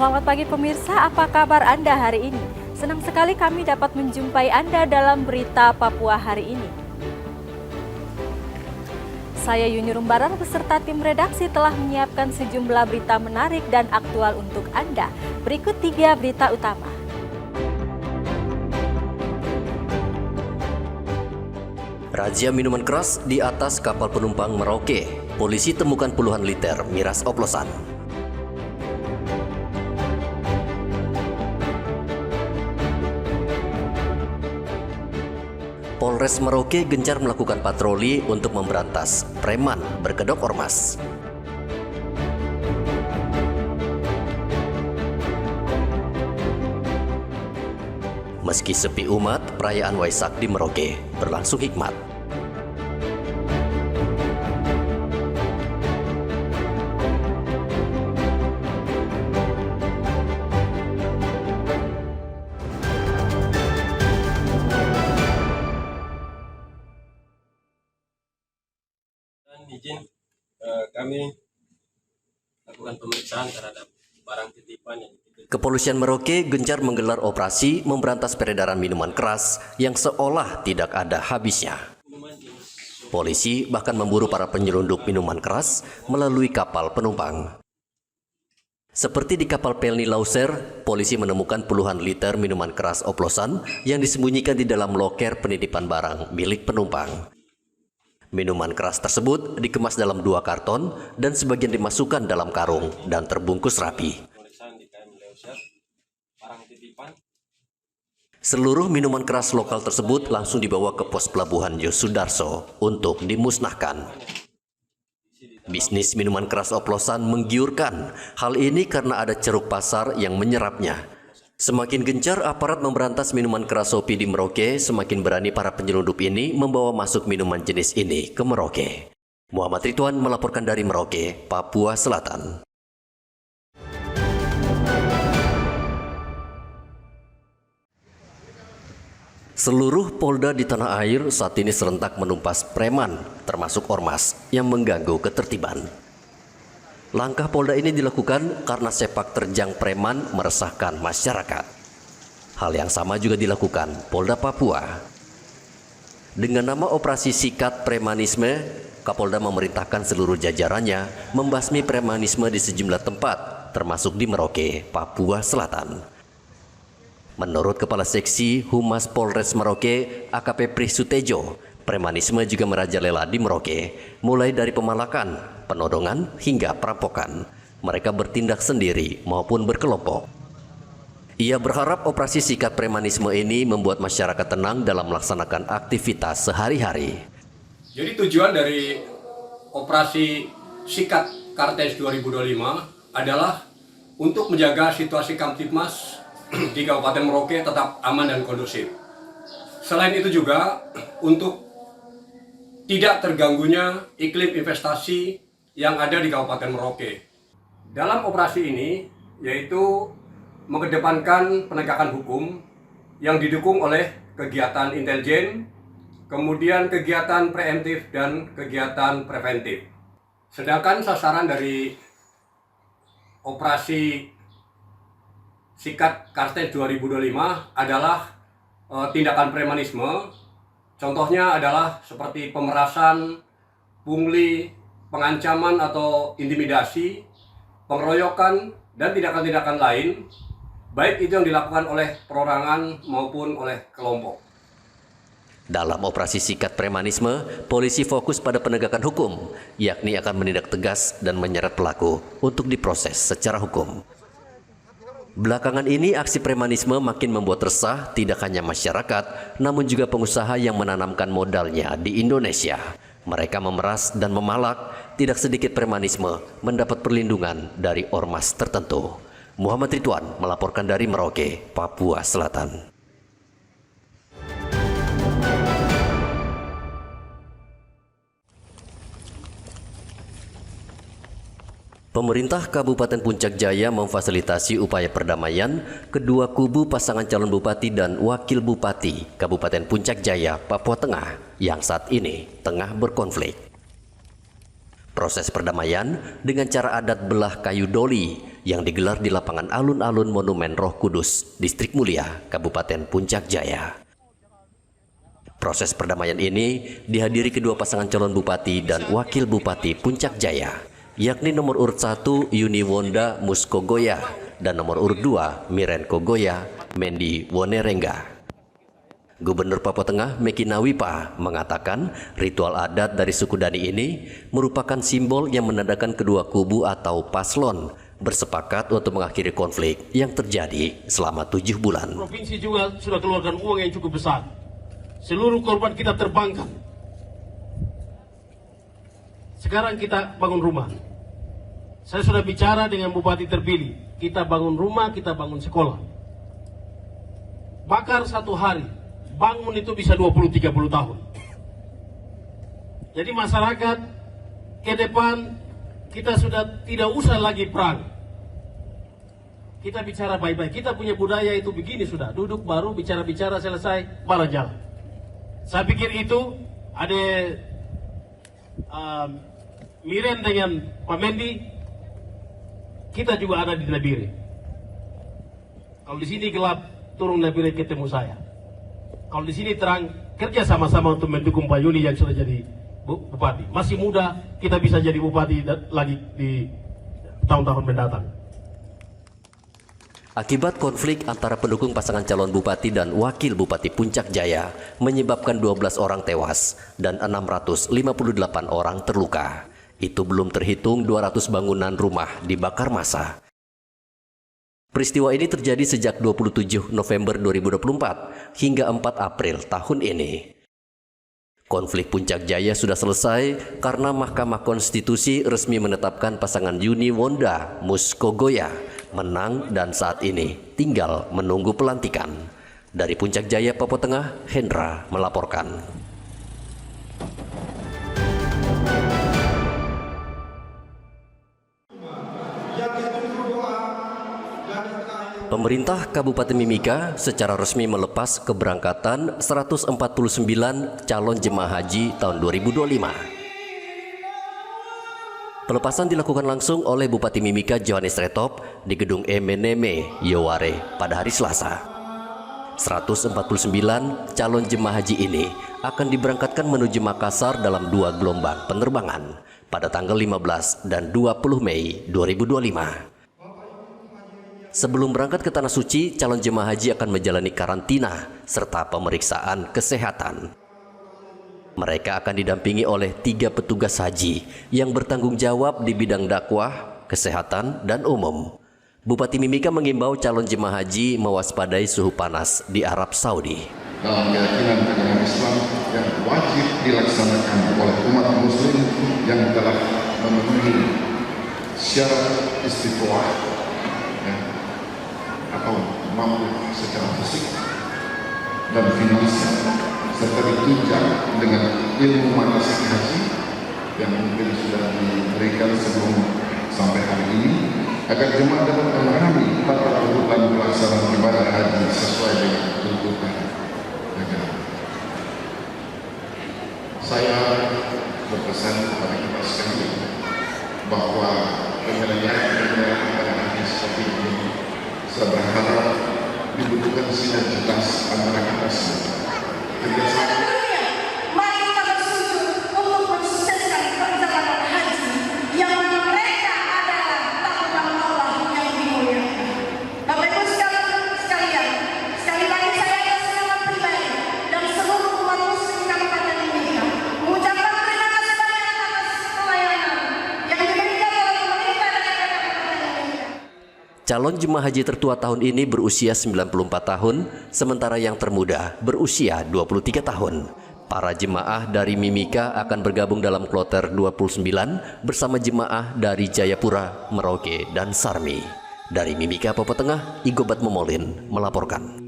Selamat pagi pemirsa, apa kabar Anda hari ini? Senang sekali kami dapat menjumpai Anda dalam berita Papua hari ini. Saya Yuni Rumbaran beserta tim redaksi telah menyiapkan sejumlah berita menarik dan aktual untuk Anda. Berikut 3 berita utama. Razia minuman keras di atas kapal penumpang Merauke. Polisi temukan puluhan liter miras oplosan. Polres Merauke gencar melakukan patroli untuk memberantas preman berkedok ormas. Meski sepi umat, perayaan Waisak di Merauke berlangsung hikmat. Izin kami lakukan pemeriksaan terhadap barang titipan yang Kepolisian Merauke gencar menggelar operasi memberantas peredaran minuman keras yang seolah tidak ada habisnya. Polisi bahkan memburu para penyelundup minuman keras melalui kapal penumpang. Seperti di kapal Pelni Lauser, polisi menemukan puluhan liter minuman keras oplosan yang disembunyikan di dalam loker penitipan barang milik penumpang. Minuman keras tersebut dikemas dalam 2 karton dan sebagian dimasukkan dalam karung dan terbungkus rapi. Seluruh minuman keras lokal tersebut langsung dibawa ke pos pelabuhan Yosudarso untuk dimusnahkan. Bisnis minuman keras oplosan menggiurkan. Hal ini karena ada ceruk pasar yang menyerapnya. Semakin gencar aparat memberantas minuman keras Sopi di Merauke, semakin berani para penyelundup ini membawa masuk minuman jenis ini ke Merauke. Muhammad Ridwan melaporkan dari Merauke, Papua Selatan. Seluruh polda di tanah air saat ini serentak menumpas preman, termasuk ormas, yang mengganggu ketertiban. Langkah polda ini dilakukan karena sepak terjang preman meresahkan masyarakat. Hal yang sama juga dilakukan Polda Papua. Dengan nama Operasi Sikat Premanisme, Kapolda memerintahkan seluruh jajarannya membasmi premanisme di sejumlah tempat, termasuk di Merauke, Papua Selatan. Menurut Kepala Seksi Humas Polres Merauke, AKP Pri Sutejo, premanisme juga merajalela di Merauke, mulai dari pemalakan, penodongan, hingga perampokan. Mereka bertindak sendiri maupun berkelompok. Ia berharap operasi sikat premanisme ini membuat masyarakat tenang dalam melaksanakan aktivitas sehari-hari. Jadi tujuan dari operasi sikat Kartens 2025 adalah untuk menjaga situasi Kamtipmas di Kabupaten Merauke tetap aman dan kondusif. Selain itu juga untuk tidak terganggunya iklim investasi yang ada di Kabupaten Merauke. Dalam operasi ini yaitu mengedepankan penegakan hukum yang didukung oleh kegiatan intelijen, kemudian kegiatan preemptif dan kegiatan preventif. Sedangkan sasaran dari operasi Sikat Kartens 2025 adalah tindakan premanisme. Contohnya adalah seperti pemerasan, pungli, pengancaman atau intimidasi, pengeroyokan, dan tindakan-tindakan lain, baik itu yang dilakukan oleh perorangan maupun oleh kelompok. Dalam operasi sikat premanisme, polisi fokus pada penegakan hukum, yakni akan menindak tegas dan menyeret pelaku untuk diproses secara hukum. Belakangan ini aksi premanisme makin membuat resah tidak hanya masyarakat, namun juga pengusaha yang menanamkan modalnya di Indonesia. Mereka memeras dan memalak, tidak sedikit premanisme mendapat perlindungan dari ormas tertentu. Muhammad Ridwan melaporkan dari Merauke, Papua Selatan. Pemerintah Kabupaten Puncak Jaya memfasilitasi upaya perdamaian kedua kubu pasangan calon bupati dan wakil bupati Kabupaten Puncak Jaya, Papua Tengah yang saat ini tengah berkonflik. Proses perdamaian dengan cara adat belah kayu doli yang digelar di lapangan alun-alun Monumen Roh Kudus, Distrik Mulia, Kabupaten Puncak Jaya. Proses perdamaian ini dihadiri kedua pasangan calon bupati dan wakil bupati Puncak Jaya, yakni nomor urut 1 Yuni Wonda Muskogoya dan nomor urut 2 Miren Kogoya Mendi Wonerengga. Gubernur Papua Tengah Meki Nawipa mengatakan ritual adat dari suku Dani ini merupakan simbol yang menandakan kedua kubu atau paslon bersepakat untuk mengakhiri konflik yang terjadi selama 7 bulan. Provinsi juga sudah keluarkan uang yang cukup besar. Seluruh korban kita terbangkan. Sekarang kita bangun rumah. Saya sudah bicara dengan bupati terpilih. Kita bangun rumah, kita bangun sekolah. Bakar 1 hari. Bangun itu bisa 20-30 tahun. Jadi masyarakat ke depan kita sudah tidak usah lagi perang. Kita bicara baik-baik. Kita punya budaya itu begini sudah. Duduk baru bicara-bicara selesai baru jalan. Saya pikir itu ada Miren dengan Pak Mendi. Kita juga ada di Nabire. Kalau di sini gelap turun Nabire ketemu saya. Kalau di sini terang, kerja sama-sama untuk mendukung Pak Yuni yang sudah jadi bupati. Masih muda, kita bisa jadi bupati lagi di tahun-tahun mendatang. Akibat konflik antara pendukung pasangan calon bupati dan wakil bupati Puncak Jaya menyebabkan 12 orang tewas dan 658 orang terluka. Itu belum terhitung 200 bangunan rumah dibakar massa. Peristiwa ini terjadi sejak 27 November 2024 hingga 4 April tahun ini. Konflik Puncak Jaya sudah selesai karena Mahkamah Konstitusi resmi menetapkan pasangan Yuni Wonda Muskogoya menang dan saat ini tinggal menunggu pelantikan. Dari Puncak Jaya, Papua Tengah, Hendra melaporkan. Pemerintah Kabupaten Mimika secara resmi melepas keberangkatan 149 calon jemaah haji tahun 2025. Pelepasan dilakukan langsung oleh Bupati Mimika Johannes Retop di Gedung Emeneme, Yoware pada hari Selasa. 149 calon jemaah haji ini akan diberangkatkan menuju Makassar dalam 2 gelombang penerbangan pada tanggal 15 dan 20 Mei 2025. Sebelum berangkat ke Tanah Suci, calon jemaah haji akan menjalani karantina serta pemeriksaan kesehatan. Mereka akan didampingi oleh 3 petugas haji yang bertanggung jawab di bidang dakwah, kesehatan, dan umum. Bupati Mimika mengimbau calon jemaah haji mewaspadai suhu panas di Arab Saudi. Dalam keyakinan agama Islam yang wajib dilaksanakan oleh umat muslim yang telah memenuhi syarat istiqomah atau mampu secara fisik dan finansial serta ditunjang dengan ilmu manasik haji yang mungkin sudah diberikan sebelum sampai hari ini agar jemaah dapat memahami tata urutan pelaksanaan ibadah haji sesuai dengan tuntutan negara. Saya berpesan kepada kita sekalian bahwa penyelenggaraan ibadah haji seperti ini saya berharap dibutuhkan sinergitas antara kita semua. Kerjasama. Mari kita bersujud untuk mensukseskan perjalanan haji yang mereka adalah tamu Allah yang dimuliakan. Bapak Ibu sekalian, sekali lagi saya atas nama pribadi dan seluruh umat muslim Kabupaten Mimika mengucapkan terima kasih banyak atas pelayanan yang diberikan oleh pemerintah daerah Kabupaten Mimika. Calon jemaah haji tertua tahun ini berusia 94 tahun, sementara yang termuda berusia 23 tahun. Para jemaah dari Mimika akan bergabung dalam kloter 29 bersama jemaah dari Jayapura, Merauke, dan Sarmi. Dari Mimika, Papua Tengah, Igobat Momolin melaporkan.